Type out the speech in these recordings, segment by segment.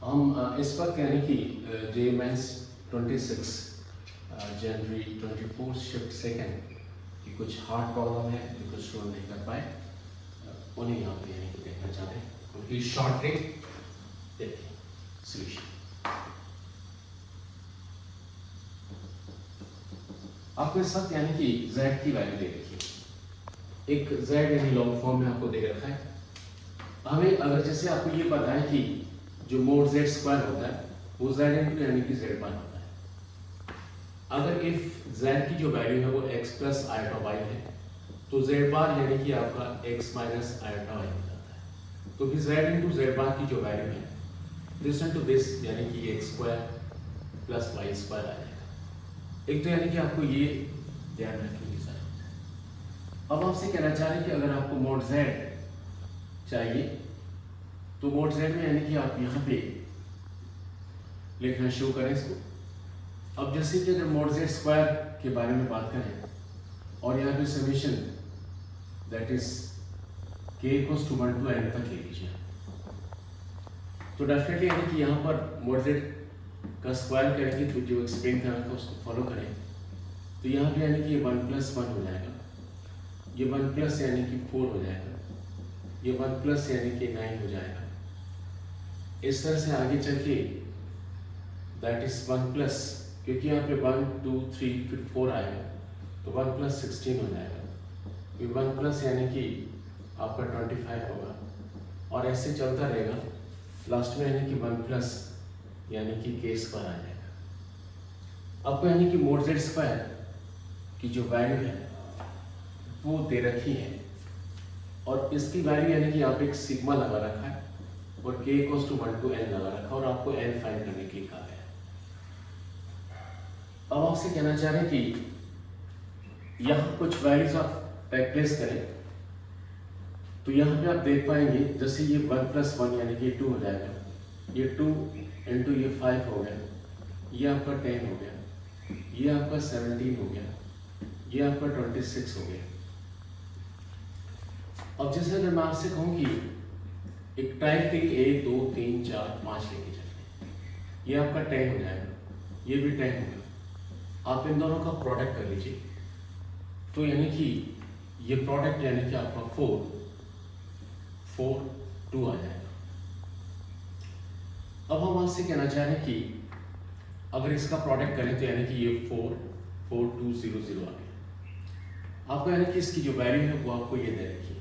हम इस वक्त यानी कि जे मेंस 26 जनवरी 24 शिफ्ट सेकेंड की कुछ हार्ड प्रॉब्लम है जो कुछ स्टूडेंट नहीं कर पाए, उन्हें यहाँ पे यानी कि देखना चाहते हैं उनकी शॉर्ट ट्रिक देखिए सोल्यूशन। आपको इस वक्त यानी कि z की वैल्यू दे रखी है, एक z यानी लॉन्ग फॉर्म में आपको दे रखा है। हमें अगर जैसे आपको ये पता है कि जो मोड z स्क्वायर होता है वो z इंटू यानी कि z बार होता है। अगर इफ z की जो वैल्यू है वो x प्लस आयोटा y है तो z बार यानी कि आपका x माइनस आयोटा y हो जाता है। तो फिर z इंटू z बार की जो वैल्यू है दिस इंटू दिस यानी कि x square plus y square आ जाएगा। एक तो यानी कि आपको ये ध्यान रखने की जरूरत है। अब आपसे कहना चाह रहे हैं कि अगर आपको मोड z चाहिए तो मोड z में यानी कि आप यहाँ पे लिखना शुरू करें इसको। अब जैसे कि अगर मोड z स्क्वायर के बारे में बात करें और यहाँ पे summation that is k equals to 1 to n तक ले लीजिए तो डेफिनेटली यानी कि यहाँ पर मोड z का स्क्वायर करेंगे तो जो एक्सप्लेन कर रखा है उसको फॉलो करें तो यहाँ पे यानी कि ये 1 प्लस 1 हो जाएगा, ये 1 प्लस यानी कि 4 हो जाएगा, ये 1 प्लस यानी कि 9 हो जाएगा। इस तरह से आगे चल के दैट इज 1 प्लस, क्योंकि यहाँ पे 1 2 3 फिर 4 आएगा तो 1 प्लस 16 हो जाएगा, फिर 1 प्लस यानी कि आपका 25 होगा और ऐसे चलता रहेगा। लास्ट में यानी कि 1 प्लस यानी कि k स्क्वायर आ जाएगा। आपको यानी कि मोड z स्क्वायर की जो वैल्यू है वो दे रखी है और इसकी वैल्यू यानी कि आप एक सिग्मा लगा रखा है और k equals to 1 to n लगा रखा है और आपको n फाइंड करने के लिए कहा है। अब आपसे कहना चाह रहे हैं कि यहाँ कुछ वैल्यूज आप प्लेस करें तो यहाँ पे आप देख पाएंगे जैसे ये 1 प्लस 1 यानी कि 2 हो जाएगा, ये 2 इंटू ये 5 हो गया, ये आपका 10 हो गया, ये आपका 17 हो गया, ये आपका 26 हो गया। अब जैसे अगर मैं आपसे कहूँ कि एक टाइप के लिए 1 2 3 4 5 लेके चलते हैं, ये आपका 10 हो जाएगा, ये भी 10 होगा। आप इन दोनों का प्रोडक्ट कर लीजिए तो यानी कि ये प्रोडक्ट यानी कि आपका 4 4 2 आ जाएगा। अब हम आपसे कहना चाह रहे हैं कि अगर इसका प्रोडक्ट करें तो यानी कि ये 4 4 2 0 0 आ गया। आपको यानी कि इसकी जो वैल्यू है वो आपको ये दे रखी है।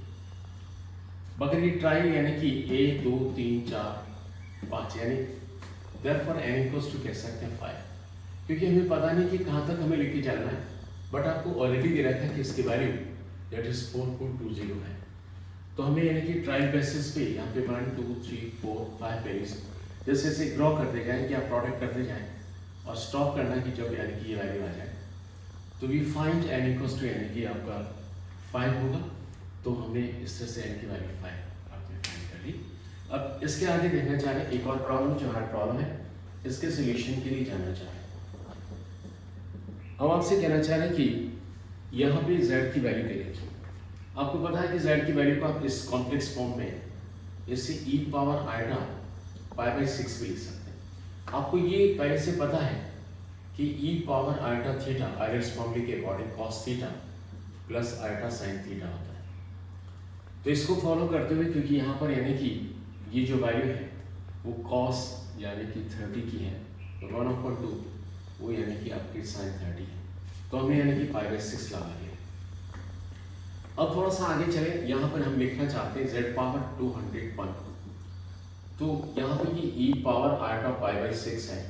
मगर ये ट्राई यानी कि 1 2 3 4 5 यानी देयरफॉर n इक्वल्स टू कह सकते हैं 5, क्योंकि हमें पता नहीं कि कहाँ तक हमें लेके चलना है, बट आपको ऑलरेडी दे रखा है कि इसकी वैल्यू दैट इज 4.20 है। तो हमें यानी कि ट्रायल बेसिस पे यहाँ पे 1 2 3 4 5 वैल्यूज जैसे जैसे ड्रॉ करते जाएं कि आप प्रोडक्ट करते जाएं और स्टॉप करना कि जब यानी कि ये वैल्यू आ जाए तो we find n equals to यानी कि आपका 5 होगा। तो हमने इस तरह से n की वैल्यू 5 आपने फाइंड कर ली। अब इसके आगे देखना चाह रहे हैं एक और प्रॉब्लम जो हार्ड प्रॉब्लम है, इसके सोल्यूशन के लिए जानना चाह रहे हैं। हम आपसे कहना चाह रहे हैं कि यहाँ पे z की वैल्यू दे रखी है। आपको पता है कि z की वैल्यू को आप इस कॉम्प्लेक्स फॉर्म में इससे e power iota pi by 6 भी लिख सकते हैं। आपको ये पहले से पता है कि e power iota theta Euler's फॉर्मूले के according cos theta plus iota sine theta होता है। तो इसको फॉलो करते हुए क्योंकि यहाँ पर यानी कि ये जो वैल्यू है वो cos यानी कि 30 की है तो 1/2 वो यानी कि आपकी साइन 30 है, तो हमने यानी कि पाई बाई 6 लगा दिया। अब थोड़ा सा आगे चले, यहाँ पर हम लिखना चाहते हैं z पावर 201, तो यहाँ पे ये e power iota pi by 6 है,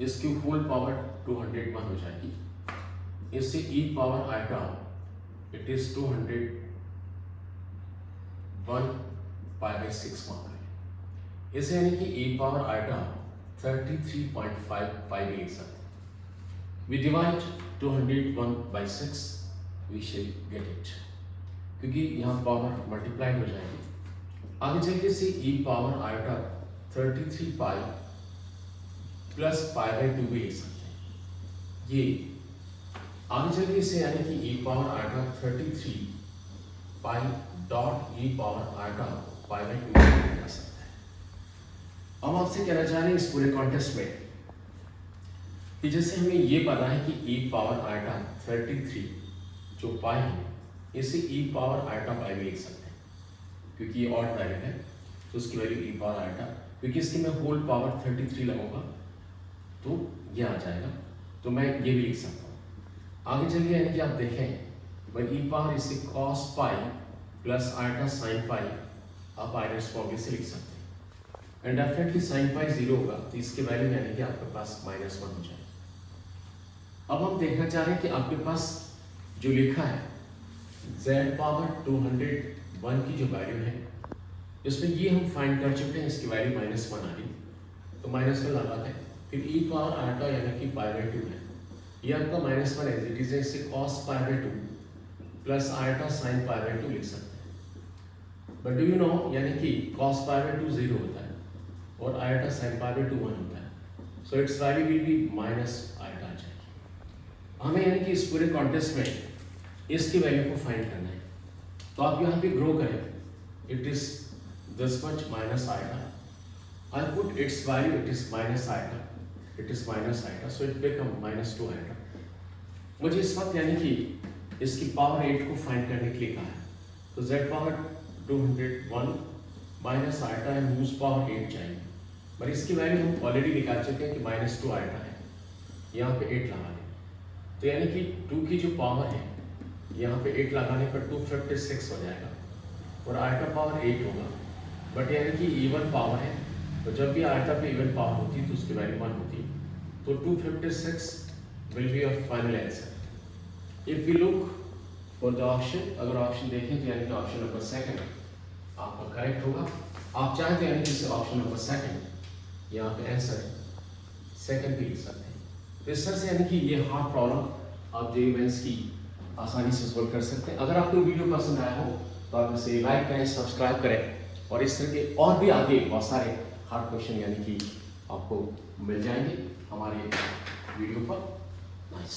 इसकी होल पावर 201 हो जाएगी। इससे e power iota it is 201 pi by 6 मान रहे, इसे यानी कि e पावर आयोटा 33.5 पाई भी लिख सकते हैं। We divide 201 by 6 we shall get it, क्योंकि यहाँ पावर मल्टीप्लाइड हो जाएगी। आगे चल के से e power iota 33 pi plus pi by 2 भी लिख सकते हैं। ये आगे चल के इसे यानी कि e power iota 33 Pie dot e power iota pi by 2 लिखा जा सकता है। अब आपसे कहना चाह रहे हैं इस पूरे कॉन्टेस्ट में कि जैसे हमें ये पता है कि e पावर आटा 33 जो पाई है इसे e पावर आटा पाई में लिख सकते हैं क्योंकि ये ऑड वैल्यू है तो उसकी वैल्यू e पावर आटा, क्योंकि इसकी मैं होल पावर 33 लगाऊंगा तो ये आ जाएगा, तो मैं ये भी लिख सकता हूँ। आगे चलिए यानी कि आप देखें भाई e पावर इसे cos पाई प्लस आटा साइन पाई आप आइडेंस फॉर्मूले से लिख सकते हैं एंड डेफिनेटली साइन पाई 0 होगा तो इसके वैल्यू यानी कि आपके पास -1 हो जाएगा। अब हम देखना चाह रहे हैं कि आपके पास जो लिखा है z पावर 201 की जो वैल्यू है इसमें ये हम फाइंड कर चुके हैं, इसकी वैल्यू -1 आ रही तो -1 लगा है, फिर e पावर आटा यानी कि π/2 है, ये आपका -1 एज इट इज है, इसे cos π/2 प्लस आटा साइन π/2 लिख सकते हैं। बट डू यू नो यानी कि cos π/2 0 होता है और आटा साइन π/2 1 होता है, so it's value will be minus आटा आ जाएगी। हमें यानी कि इस पूरे कॉन्टेस्ट में इसकी वैल्यू को फाइंड करना है, तो आप यहाँ पे ग्रो करें, it is this much minus आटा, I put its value, it is minus iota, it is minus iota, so it become -2 iota। मुझे इस वक्त यानी कि इसकी पावर 8 को फाइंड करने के लिए कहा है, तो z power 201 minus eta and whose power 8 चाहिए, पर इसकी वैल्यू हम ऑलरेडी निकाल चुके हैं कि -2 आइटा है, यहाँ पे 8 लगा दें, तो यानी कि 2 की जो पावर है यहाँ पे 8 लगाने पर 256 हो जाएगा और आइटा पावर 8 होगा, बट यानी कि इवन पावर है तो जब भी आइटा पे इवन पावर होती है तो उसकी वैल्यू 1 होती है, तो 256 will be your final answer. If we look for the option, अगर ऑप्शन देखें तो यानी कि ऑप्शन नंबर 2 आपका करेक्ट होगा। आप चाहें तो यानी कि ऑप्शन नंबर 2 यहाँ पे आंसर 2 भी लिख सकते हैं। तो इस तरह से यानी कि ये हार्ड प्रॉब्लम आप जेईई मेंस की आसानी से सोल्व कर सकते हैं। अगर आपको वीडियो पसंद आया हो तो आप इसे लाइक करें, सब्सक्राइब करें और इस तरह के और भी आगे बहुत सारे हार्ड क्वेश्चन यानी कि आपको मिल जाएंगे हमारे वीडियो पर। नाइस।